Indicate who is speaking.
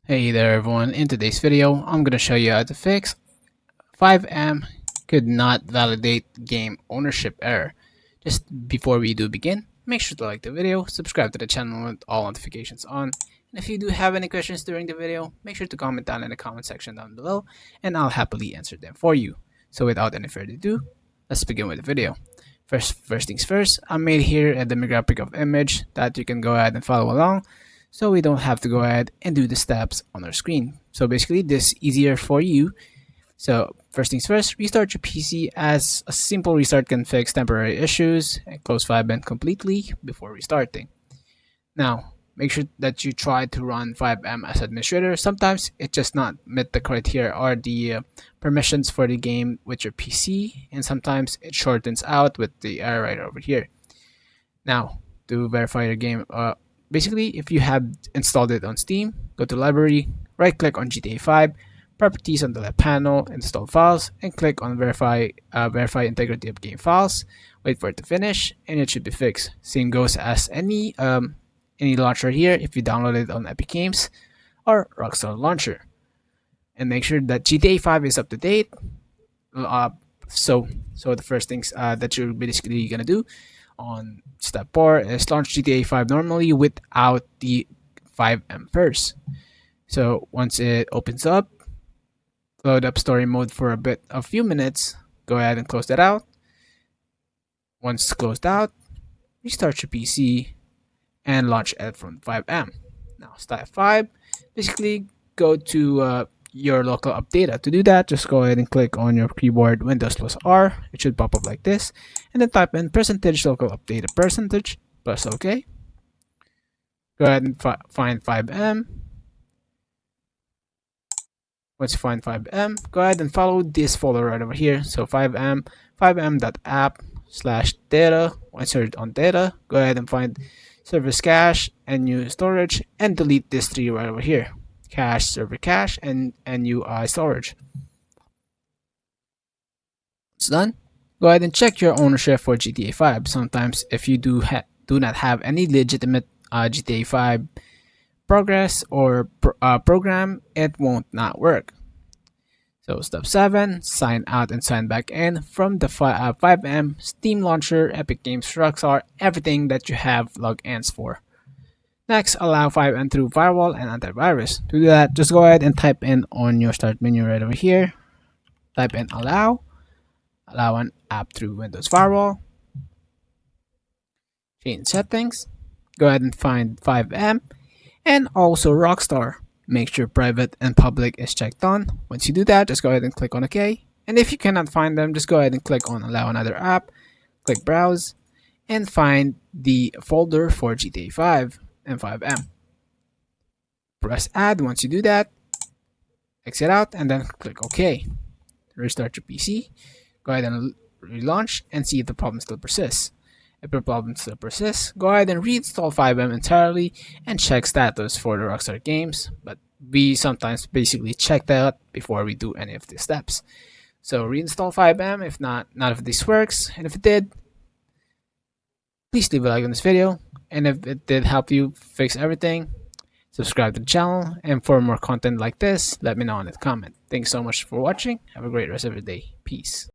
Speaker 1: Hey there everyone, in today's video I'm going to show you how to fix FiveM could not validate game ownership error. Just before we do begin, make sure to like the video, subscribe to the channel with all notifications on, and if you do have any questions during the video, make sure to comment down in the comment section down below and I'll happily answer them for you. So without any further ado, let's begin with the video. First things first, I made here a demographic of image that you can go ahead and follow along, so we don't have to go ahead and do the steps on our screen. So basically this is easier for you. So first things first, restart your PC, as a simple restart can fix temporary issues, and close FiveM completely before restarting. Now make sure that you try to run FiveM as administrator. Sometimes it just not met the criteria or the permissions for the game with your PC, and sometimes it shortens out with the error right over here. Now to verify your game, basically, if you have installed it on Steam, go to Library, right-click on GTA 5, Properties on the left panel, Install Files, and click on Verify Integrity of Game Files. Wait for it to finish, and it should be fixed. Same goes as any launcher here if you download it on Epic Games or Rockstar Launcher. And make sure that GTA 5 is up to date. So the first things that you're basically gonna do on step 4 is launch GTA 5 normally without the FiveM first. So once it opens up, load up story mode for a few minutes, go ahead and close that out. Once it's closed out, restart your PC and launch it from FiveM. Now step 5, basically go to your local update. To do that, just go ahead and click on your keyboard Windows plus R. It should pop up like this, and then type in percentage local update percentage plus OK. Go ahead and find FiveM. Once you find FiveM, go ahead and follow this folder right over here. So fivem.app/data. Once you're on data, go ahead and find service cache and new storage, and delete this 3 right over here: cache, server cache, and UI storage. It's done. Go ahead and check your ownership for GTA 5. Sometimes if you do not have any legitimate GTA 5 progress or program, it won't not work. So step 7, sign out and sign back in from the FiveM, Steam Launcher, Epic Games, Rockstar, everything that you have logins for. Next, allow FiveM through firewall and antivirus. To do that, just go ahead and type in on your start menu right over here. Type in allow an app through Windows firewall. Change settings. Go ahead and find FiveM and also Rockstar. Make sure private and public is checked on. Once you do that, just go ahead and click on OK. And if you cannot find them, just go ahead and click on allow another app. Click browse and find the folder for GTA 5 and FiveM. Press add. Once you do that, exit out and then click OK. Restart your PC. Go ahead and relaunch and see if the problem still persists. If the problem still persists, go ahead and reinstall FiveM entirely and check status for the Rockstar games. But we sometimes basically check that before we do any of these steps. So reinstall FiveM if none of this works, and if it did, please leave a like on this video. And if it did help you fix everything, subscribe to the channel. And for more content like this, let me know in the comment. Thanks so much for watching. Have a great rest of your day. Peace.